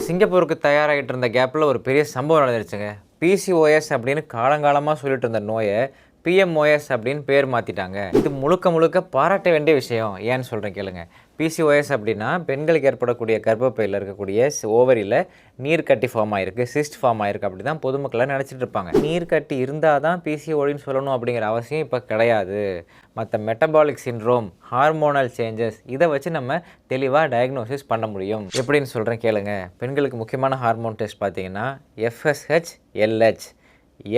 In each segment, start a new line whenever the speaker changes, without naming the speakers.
சிங்கப்பூருக்கு தயாராகிட்டு இருந்த கேப்பில் ஒரு பெரிய சம்பவம் நடந்துருச்சுங்க. பிசிஓஎஸ் அப்படின்னு காலங்காலமாக சொல்லிட்டு இருந்த நோயை பிஎம்ஓஎஸ் அப்படின்னு பேர் மாற்றிட்டாங்க. இது முழுக்க முழுக்க பாராட்ட வேண்டிய விஷயம். ஏன்னு சொல்கிறேன் கேளுங்க. பிசிஓஎஸ் அப்படின்னா பெண்களுக்கு ஏற்படக்கூடிய கர்ப்பப்பையில் இருக்கக்கூடிய ஓவரியில் நீர்க்கட்டி ஃபார்ம் ஆகிருக்கு, சிஸ்ட் ஃபார்ம் ஆகிருக்கு அப்படி தான் பொதுமக்களாக நினச்சிட்டு இருப்பாங்க. நீர்க்கட்டி இருந்தால் தான் பிசிஓடின்னு சொல்லணும் அப்படிங்கிற அவசியம் இப்போ கிடையாது. மற்ற மெட்டபாலிக் சிண்ட்ரோம், ஹார்மோனல் சேஞ்சஸ் இதை வச்சு நம்ம தெளிவாக டயக்னோசிஸ் பண்ண முடியும். எப்படின்னு சொல்கிறேன் கேளுங்க. பெண்களுக்கு முக்கியமான ஹார்மோன் டெஸ்ட் பார்த்தீங்கன்னா எஃப்எஸ்ஹெச், எல்ஹெச்.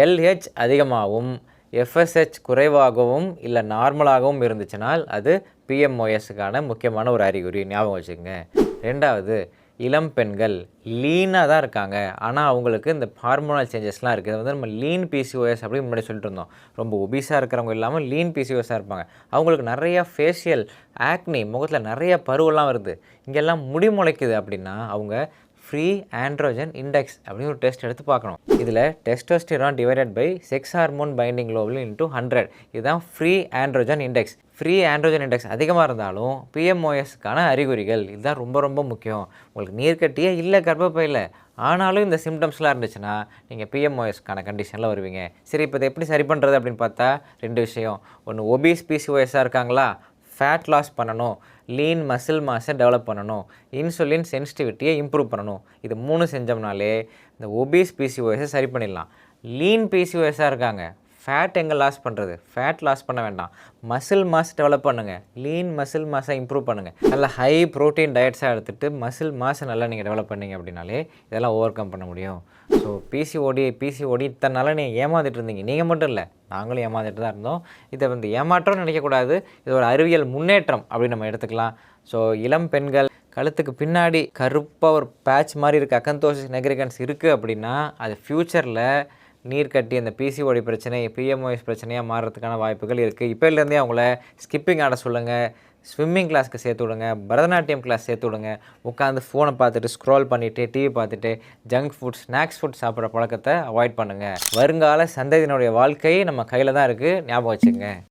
எல்ஹெச் அதிகமாகவும் எஃப்எஸ்ஹெச் குறைவாகவும் இல்லை நார்மலாகவும் இருந்துச்சுனால் அது பிஎம்ஓஎஸ்க்கான முக்கியமான ஒரு அறிகுறி. ஞாபகம் வச்சுக்கோங்க. ரெண்டாவது, இளம் பெண்கள் லீனாக தான் இருக்காங்க, ஆனால் அவங்களுக்கு இந்த ஹார்மோனல் சேஞ்சஸ்லாம் இருக்குது. அது வந்து நம்ம லீன் பிசிஓஎஸ் அப்படின்னு முன்னாடி சொல்லிட்டு இருந்தோம். ரொம்ப ஒபிஸாக இருக்கிறவங்க இல்லாமல் லீன் பிசிஓஎஸாக இருப்பாங்க. அவங்களுக்கு நிறையா ஃபேஷியல் ஆக்னி, முகத்தில் நிறைய பருவெல்லாம் வருது, இங்கெல்லாம் முடி முளைக்குது அப்படின்னா அவங்க ஃப்ரீ ஆண்ட்ரோஜன் இண்டெக்ஸ் அப்படின்னு ஒரு டெஸ்ட் எடுத்து பார்க்கணும். இதில் testosterone divided by sex hormone binding globulin into 100 இதுதான் free androgen index. Free androgen index அதிகமாக இருந்தாலும் பிஎம்ஓஎஸ்க்கான அறிகுறிகள் இதுதான் ரொம்ப ரொம்ப முக்கியம். உங்களுக்கு நீர்க்கட்டியே இல்லை கர்ப்பப்பையில், ஆனாலும் இந்த சிம்டம்ஸ்லாம் இருந்துச்சுன்னா நீங்கள் பிஎம்ஓஎஸ்க்கான கண்டிஷனில் வருவீங்க. சரி, இப்போ இதை எப்படி சரி பண்ணுறது அப்படின்னு பார்த்தா 2 விஷயம். ஒன்று, ஒபீஸ் பிசிஓஎஸ்ஸாக இருக்காங்களா, ஃபேட் லாஸ் பண்ணணும், லீன் மசில் மாஸை டெவலப் பண்ணணும், இன்சுலின் சென்சிட்டிவிட்டியை இம்ப்ரூவ் பண்ணணும். இது 3 செஞ்சோம்னாலே இந்த ஒபீஸ் பிசிஓஎஸை சரி பண்ணிடலாம். லீன் பிசிஓஎஸாக இருக்காங்க, ஃபேட் எங்கே லாஸ் பண்ணுறது, ஃபேட் லாஸ் பண்ண வேண்டாம், மசில் மாஸ் டெவலப் பண்ணுங்கள், லீன் மசில் மாஸை இம்ப்ரூவ் பண்ணுங்கள். நல்லா ஹை ப்ரோட்டீன் டயட்ஸாக எடுத்துகிட்டு மசில் மாஸை நல்லா நீங்கள் டெவலப் பண்ணிங்க அப்படின்னாலே இதெல்லாம் ஓவர் கம் பண்ண முடியும். ஸோ பிசிஓடி இத்தனை நாளாக நீங்கள் ஏமாந்துட்டு இருந்தீங்க. நீங்கள் மட்டும் இல்லை, நாங்களும் ஏமாந்துட்டு தான் இருந்தோம். இதை வந்து ஏமாற்றம்னு நினைக்கக்கூடாது, இது ஒரு அறிவியல் முன்னேற்றம் அப்படின்னு நம்ம எடுத்துக்கலாம். ஸோ இளம் பெண்கள் கழுத்துக்கு பின்னாடி கருப்பாக ஒரு பேட்ச் மாதிரி இருக்குது, அக்கந்தோசிஸ் நெக்ரிகன்ஸ் இருக்குது அப்படின்னா அது ஃப்யூச்சரில் நீர்க்கட்டி அந்த பிசிஓடி பிரச்சனை, பிஎம்ஓஎஸ் பிரச்சனையாக மாறுறதுக்கான வாய்ப்புகள் இருக்குது. இப்போலேருந்தே அவங்கள ஸ்கிப்பிங் ஆட சொல்லுங்கள், ஸ்விம்மிங் கிளாஸ்க்கு சேர்த்து விடுங்க, பரதநாட்டியம் கிளாஸ் சேர்த்து விடுங்க. உட்காந்து ஃபோனை பார்த்துட்டு ஸ்க்ரோல் பண்ணிவிட்டு டிவி பார்த்துட்டு ஜங்க் ஃபுட், ஸ்நாக்ஸ் ஃபுட் சாப்பிட்ற பழக்கத்தை அவாய்ட் பண்ணுங்கள். வருங்கால சந்ததியினுடைய வாழ்க்கை நம்ம கையில் தான் இருக்குது, ஞாபகம் வச்சுங்க.